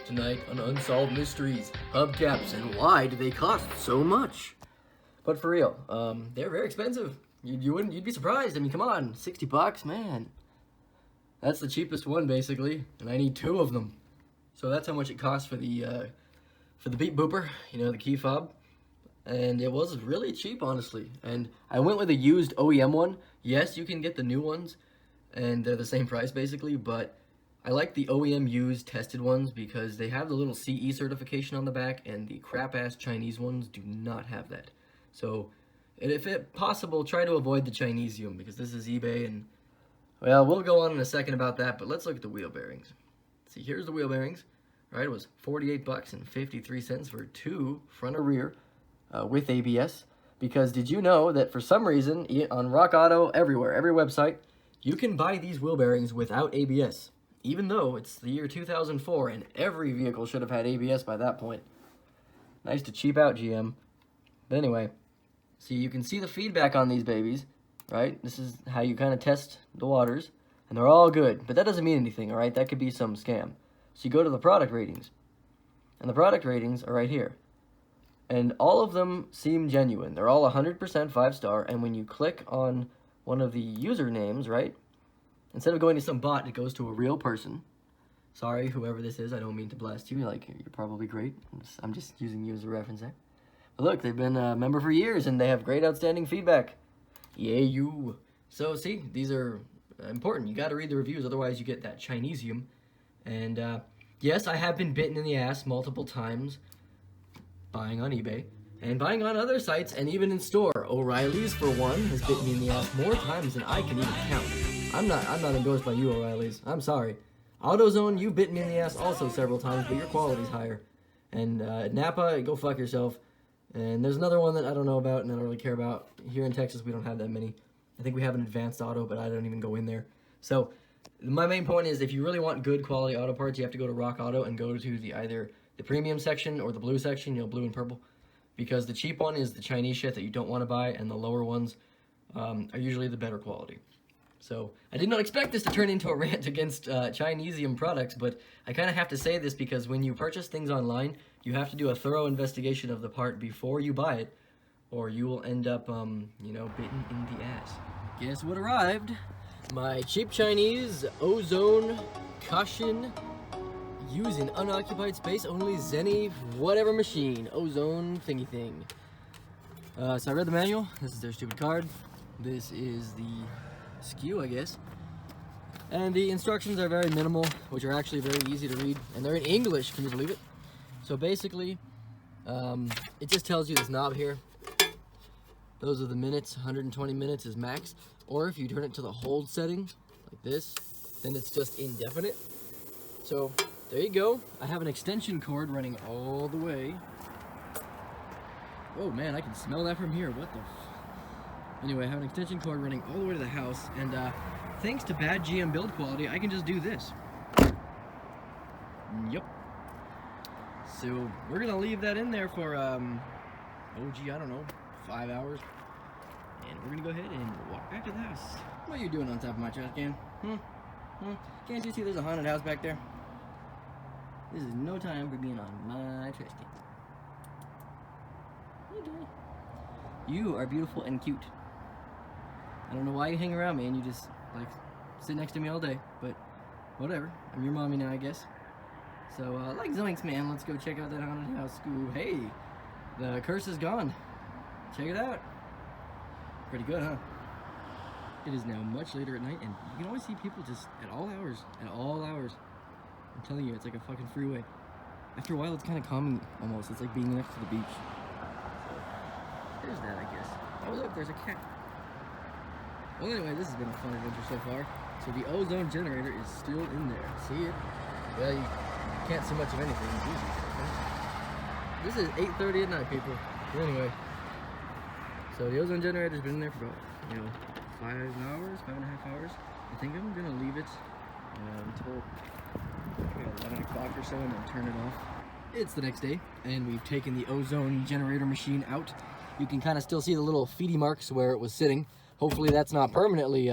Tonight on Unsolved Mysteries, hubcaps, and why do they cost so much? But for real, they're very expensive. You'd be surprised. I mean, come on, $60, man. That's the cheapest one basically, and I need 2 of them. So that's how much it costs for the beep booper, you know, the key fob. And it was really cheap, honestly. And I went with a used OEM one. Yes, you can get the new ones, and they're the same price basically, but I like the OEM used tested ones because they have the little CE certification on the back, and the crap-ass Chinese ones do not have that. So, if it possible, try to avoid the Chinesium, because this is eBay, and, well, we'll go on in a second about that, but let's look at the wheel bearings. See, here's the wheel bearings, right? It was $48.53 for 2 front or rear with ABS, because did you know that for some reason, on Rock Auto, everywhere, every website, you can buy these wheel bearings without ABS, even though it's the year 2004, and every vehicle should have had ABS by that point. Nice to cheap out, GM. But anyway, see, you can see the feedback on these babies, right? This is how you kind of test the waters, and they're all good, but that doesn't mean anything, all right? That could be some scam. So you go to the product ratings, and the product ratings are right here. And all of them seem genuine. They're all 100% 5-star, and when you click on one of the usernames, right, instead of going to some bot, it goes to a real person. Sorry, whoever this is, I don't mean to blast you, like, you're probably great. I'm just using you as a reference there. But look, they've been a member for years, and they have great, outstanding feedback. Yay, you. So, see, these are important. You got to read the reviews, otherwise you get that Chinesium. And, yes, I have been bitten in the ass multiple times buying on eBay and buying on other sites and even in store. O'Reilly's, for one, has bitten me in the ass more times than I can even count. I'm not endorsed by you, O'Reilly's. I'm sorry. AutoZone, you've bitten me in the ass also several times, but your quality's higher. And Napa, go fuck yourself. And there's another one that I don't know about and I don't really care about. Here in Texas, we don't have that many. I think we have an Advanced Auto, but I don't even go in there. So my main point is, if you really want good quality auto parts, you have to go to Rock Auto and go to either the premium section or the blue section, you know, blue and purple. Because the cheap one is the Chinese shit that you don't want to buy, and the lower ones are usually the better quality. So I did not expect this to turn into a rant against Chinesium products, but I kind of have to say this because when you purchase things online, you have to do a thorough investigation of the part before you buy it, or you will end up, you know, bitten in the ass. Guess what arrived? My cheap Chinese ozone cushion using unoccupied space only Zenny whatever machine. Ozone thingy thing. So I read the manual. This is their stupid card. This is the SKU, I guess. And the instructions are very minimal, which are actually very easy to read. And they're in English, can you believe it? So basically, it just tells you this knob here. Those are the minutes. 120 minutes is max. Or if you turn it to the hold setting, like this, then it's just indefinite. So there you go. I have an extension cord running all the way. Oh man, I can smell that from here. What the Anyway, I have an extension cord running all the way to the house, and thanks to bad GM build quality, I can just do this. Yep. So we're gonna leave that in there for I don't know, 5 hours. And we're gonna go ahead and walk back to the house. What are you doing on top of my trash can? Can't you see there's a haunted house back there? This is no time for being on my trash can. What are you doing? You are beautiful and cute. I don't know why you hang around me and you just, like, sit next to me all day, but whatever. I'm your mommy now, I guess. So, like zoinks, man, let's go check out that haunted house. Ooh, hey, the curse is gone. Check it out. Pretty good, huh? It is now much later at night, and you can always see people just at all hours. At all hours. I'm telling you, it's like a fucking freeway. After a while, it's kind of calming, almost. It's like being next to the beach. So, there's that, I guess. Oh, look, there's a cat. Well, anyway, this has been a fun adventure so far. So the ozone generator is still in there. See it? Well, you can't see much of anything. This is 8:30 at night, people. But anyway, so the ozone generator's been in there for about, 5 hours, 5.5 hours. I think I'm gonna leave it until 11 o'clock or so and then turn it off. It's the next day, and we've taken the ozone generator machine out. You can kind of still see the little feety marks where it was sitting. Hopefully that's not permanently,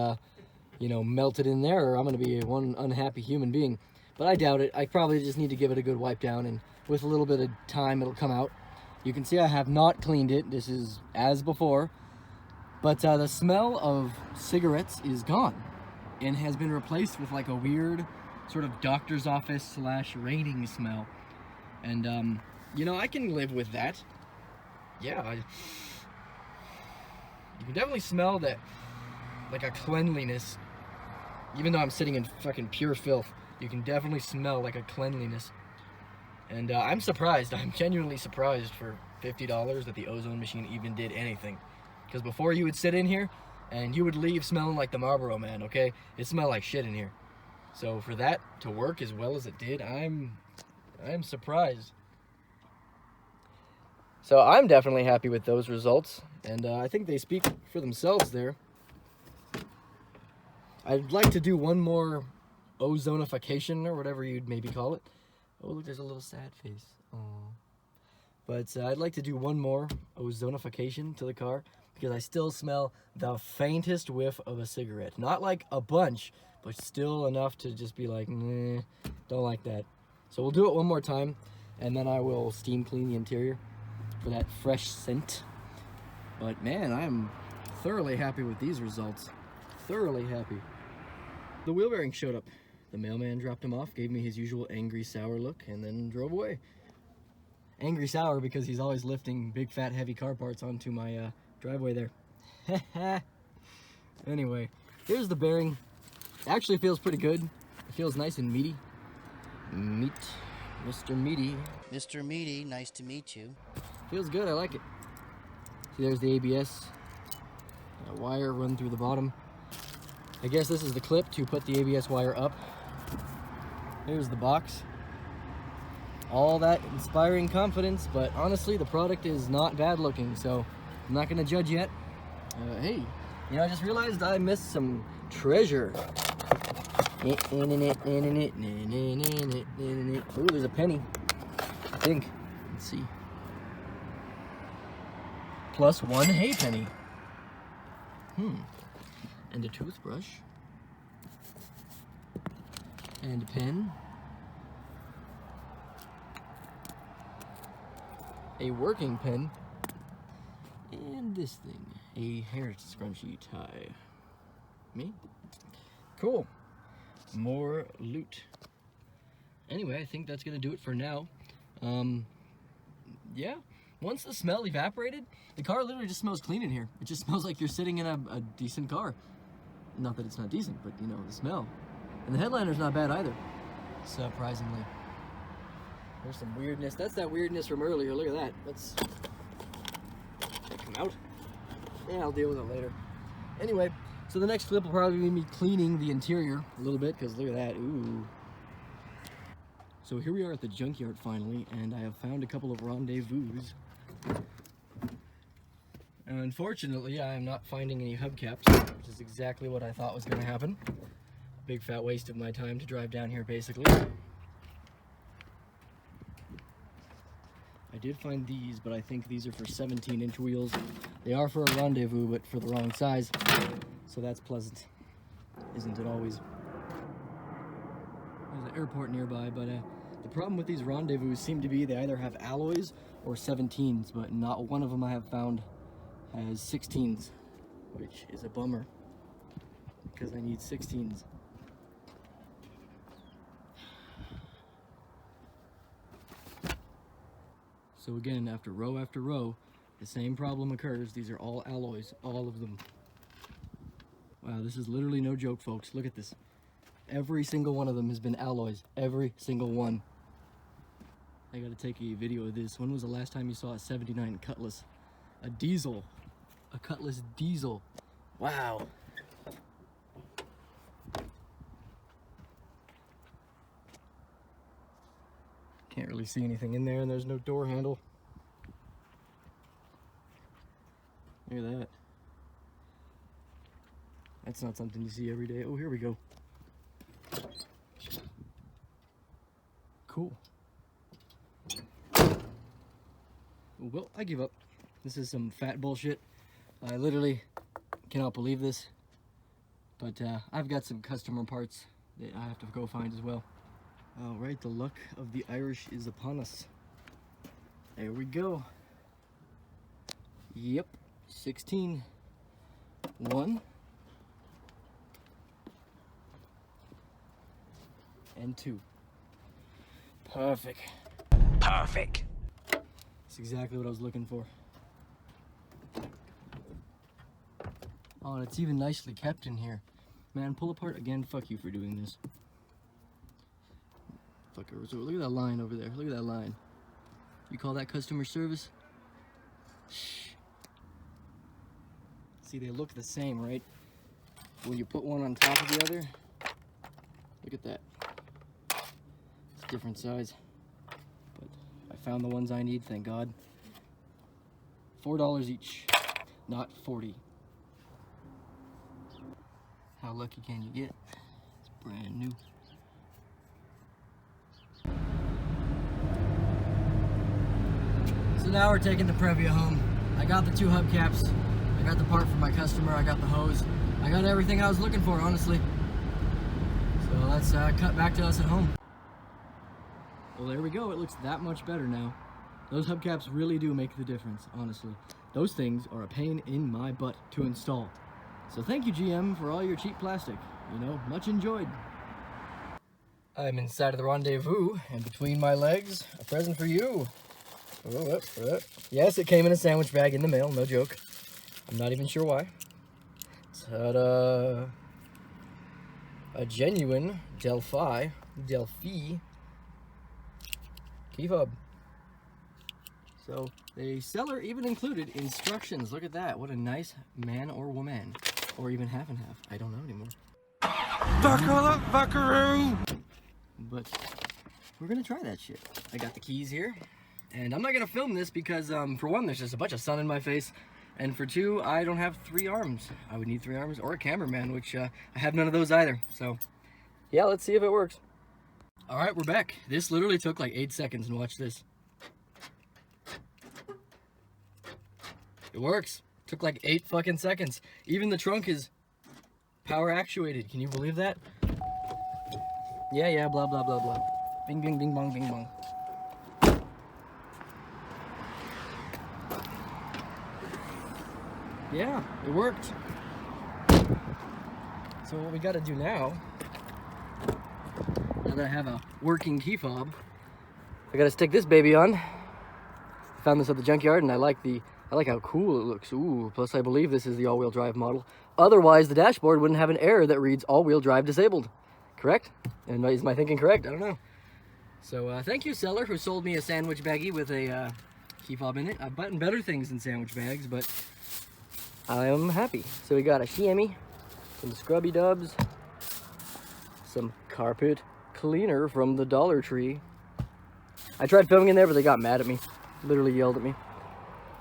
melted in there, or I'm going to be one unhappy human being. but I doubt it. I probably just need to give it a good wipe down, and with a little bit of time, it'll come out. You can see I have not cleaned it. This is as before, but the smell of cigarettes is gone and has been replaced with like a weird sort of doctor's office / raining smell. And you know, I can live with that. Yeah, you can definitely smell that, like a cleanliness. Even though I'm sitting in fucking pure filth, you can definitely smell like a cleanliness. And I'm surprised. I'm genuinely surprised for $50 that the ozone machine even did anything. Because before, you would sit in here and you would leave smelling like the Marlboro Man, okay? It smelled like shit in here. So for that to work as well as it did, I'm surprised. So I'm definitely happy with those results, and I think they speak for themselves there. I'd like to do one more ozonification, or whatever you'd maybe call it. Oh, look, there's a little sad face. Aww. But I'd like to do one more ozonification to the car, because I still smell the faintest whiff of a cigarette. Not like a bunch, but still enough to just be like, nah, don't like that. So we'll do it one more time, and then I will steam clean the interior for that fresh scent. But man, I'm thoroughly happy with these results. Thoroughly happy. The wheel bearing showed up. The mailman dropped him off, gave me his usual angry, sour look, and then drove away. Angry sour because he's always lifting big, fat, heavy car parts onto my driveway there. Anyway, here's the bearing. It actually feels pretty good. It feels nice and meaty. Meat. Mr. Meaty. Mr. Meaty, nice to meet you. Feels good, I like it. See, there's the ABS wire run through the bottom. I guess this is the clip to put the ABS wire up. Here's the box. All that inspiring confidence, but honestly, the product is not bad looking, so I'm not gonna judge yet. Hey, you know, I just realized I missed some treasure. Oh, there's a penny, I think. Let's see. Plus one hay penny. And a toothbrush. And a pen. A working pen. And this thing. A hair scrunchie tie. Me? Cool. More loot. Anyway, I think that's gonna do it for now. Yeah. Once the smell evaporated, the car literally just smells clean in here. It just smells like you're sitting in a decent car. Not that it's not decent, but you know, the smell. And the headliner's not bad either, surprisingly. There's some weirdness. That's that weirdness from earlier. Look at that. Let's come out. Yeah, I'll deal with it later. Anyway, so the next clip will probably be me cleaning the interior a little bit, because look at that. Ooh. So here we are at the junkyard finally, and I have found a couple of rendezvous. And unfortunately, I am not finding any hubcaps, which is exactly what I thought was going to happen. Big fat waste of my time to drive down here, basically. I did find these, but I think these are for 17-inch wheels. They are for a rendezvous, but for the wrong size. So that's pleasant. Isn't it always? There's an airport nearby, but the problem with these rendezvous seem to be they either have alloys or 17s, but not one of them I have found has 16s, which is a bummer, because I need 16s. So again, after row, the same problem occurs. These are all alloys, all of them. Wow, this is literally no joke, folks. Look at this. Every single one of them has been alloys. Every single one. I gotta take a video of this. When was the last time you saw a 79 Cutlass? A diesel. A Cutlass diesel. Wow. Can't really see anything in there, and there's no door handle. Look at that. That's not something you see every day. Oh, here we go. Cool. Well, I give up. This is some fat bullshit. I literally cannot believe this. But I've got some customer parts that I have to go find as well. All right, the luck of the Irish is upon us. There we go. Yep, 16. 1 and 2. Perfect. Perfect. That's exactly what I was looking for. Oh, and it's even nicely kept in here. Man, pull apart again. Fuck you for doing this. Fucker. So look at that line over there. Look at that line. You call that customer service? Shh. See, they look the same, right? When you put one on top of the other, look at that. It's a different size. But I found the ones I need, thank God. $4 each, not 40. How lucky can you get? It's brand new. So now we're taking the Previa home. I got the 2 hubcaps. I got the part for my customer. I got the hose. I got everything I was looking for, honestly. So let's cut back to us at home. Well, there we go. It looks that much better now. Those hubcaps really do make the difference, honestly. Those things are a pain in my butt to install. So thank you, GM, for all your cheap plastic. You know, much enjoyed. I'm inside of the Rendezvous, and between my legs, a present for you. Yes, it came in a sandwich bag in the mail, no joke. I'm not even sure why. Ta-da! A genuine Delphi keyfob. So the seller even included instructions. Look at that. What a nice man or woman. Or even half and half. I don't know anymore. Buckle up, buckaroo! But we're gonna try that shit. I got the keys here. And I'm not gonna film this because for one, there's just a bunch of sun in my face. And for 2, I don't have 3 arms. I would need 3 arms or a cameraman, which I have none of those either. So yeah, let's see if it works. All right, we're back. This literally took like 8 seconds, and watch this. It works. Took like 8 fucking seconds. Even the trunk is power actuated. Can you believe that? Yeah, blah, blah, blah, blah. Bing, bing, bing, bong, bing, bong. Yeah, it worked. So what we gotta do now that I have a working key fob, I gotta stick this baby on. I found this at the junkyard and I like how cool it looks. Ooh, plus I believe this is the all-wheel drive model. Otherwise, the dashboard wouldn't have an error that reads all-wheel drive disabled. Correct? And is my thinking correct? I don't know. So thank you, seller, who sold me a sandwich baggie with a key fob in it. I've bought better things than sandwich bags, but I am happy. So we got a chamois, some scrubby dubs, some carpet cleaner from the Dollar Tree. I tried filming in there, but they got mad at me. Literally yelled at me.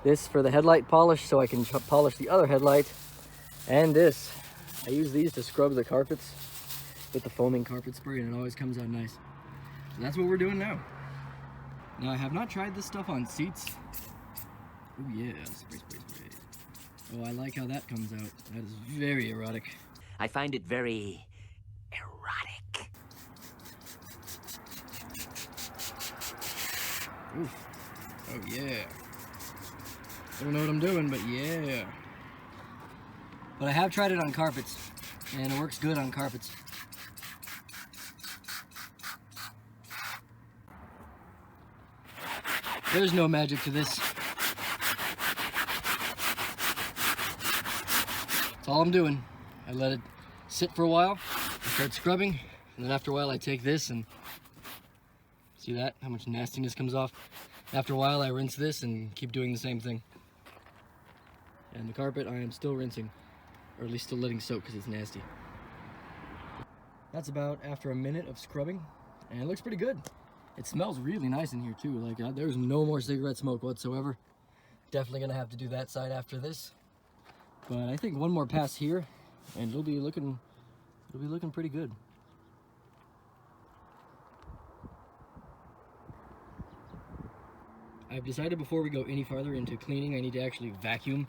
This for the headlight polish, so I can polish the other headlight. And this, I use these to scrub the carpets with the foaming carpet spray, and it always comes out nice. So that's what we're doing now. Now, I have not tried this stuff on seats. Oh yeah, spray, spray, spray. Oh, I like how that comes out. That is very erotic. I find it very erotic. Oof. Oh yeah. I don't know what I'm doing, but yeah. But I have tried it on carpets, and it works good on carpets. There's no magic to this. That's all I'm doing. I let it sit for a while, I start scrubbing, and then after a while I take this and see that? How much nastiness comes off? After a while I rinse this and keep doing the same thing. And the carpet I am still rinsing, or at least still letting soak because it's nasty. That's about after a minute of scrubbing, and it looks pretty good. It smells really nice in here too. Like there's no more cigarette smoke whatsoever. Definitely gonna have to do that side after this. But I think one more pass here, and it'll be looking pretty good. I've decided before we go any farther into cleaning, I need to actually vacuum.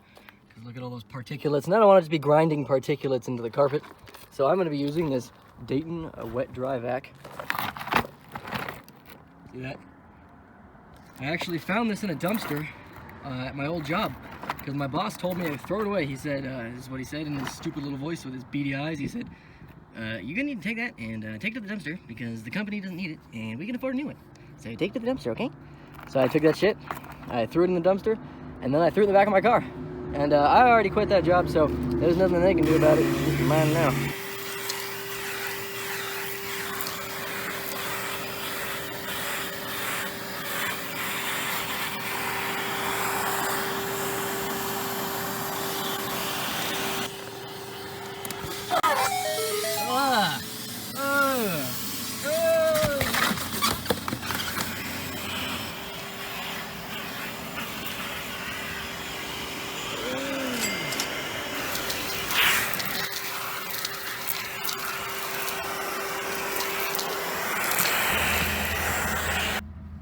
Because look at all those particulates. And I don't want it to be grinding particulates into the carpet. So I'm going to be using this Dayton wet dry vac. See that? I actually found this in a dumpster at my old job because my boss told me to throw it away. He said, this is what he said in his stupid little voice with his beady eyes. He said, you're gonna need to take that and take it to the dumpster because the company doesn't need it and we can afford a new one. So take it to the dumpster, okay? So I took that shit, I threw it in the dumpster, and then I threw it in the back of my car. And I already quit that job, so there's nothing they can do about it. It's mine now.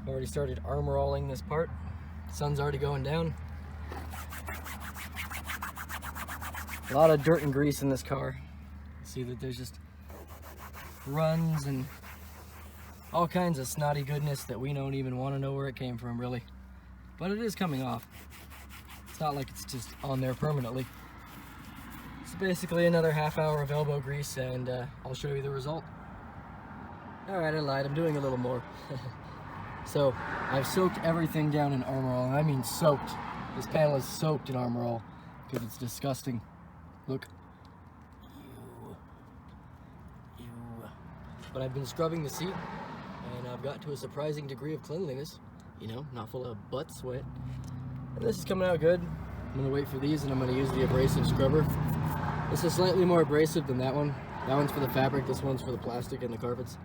Already started armor-alling this part. Sun's already going down. A lot of dirt and grease in this car. See that there's just runs and all kinds of snotty goodness that we don't even want to know where it came from, really. But it is coming off. It's not like it's just on there permanently. It's basically another half hour of elbow grease and I'll show you the result. Alright, I lied. I'm doing a little more. So, I've soaked everything down in Armor All, and I mean soaked. This panel is soaked in Armor All, because it's disgusting. Look. Ew. But I've been scrubbing the seat, and I've got to a surprising degree of cleanliness. You know, not full of butt sweat. And this is coming out good. I'm going to wait for these, and I'm going to use the abrasive scrubber. This is slightly more abrasive than that one. That one's for the fabric, this one's for the plastic and the carpets.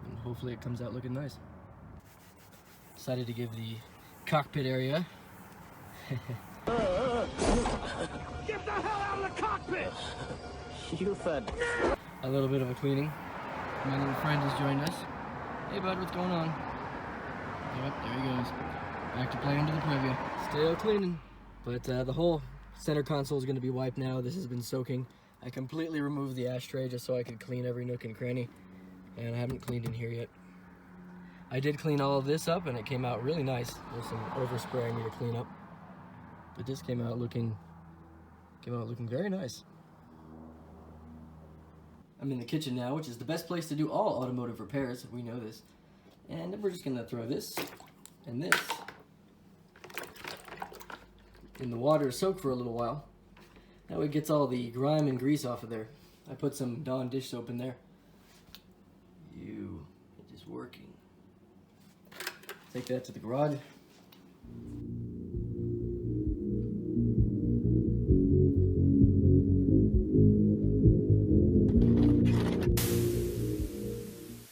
And hopefully it comes out looking nice. Decided to give the cockpit area Get the hell out of the cockpit! You fed. a little bit of a cleaning. My little friend has joined us. Hey bud, what's going on? Yep, there he goes. Back to playing to the preview. Still cleaning. But the whole center console is going to be wiped now. This has been soaking. I completely removed the ashtray just so I could clean every nook and cranny. And I haven't cleaned in here yet. I did clean all of this up and it came out really nice. There's some overspray I need to clean up. But this came out looking very nice. I'm in the kitchen now, which is the best place to do all automotive repairs. We know this. And we're just gonna throw this and this in the water to soak for a little while. That way it gets all the grime and grease off of there. I put some Dawn dish soap in there. It is working. Take that to the garage.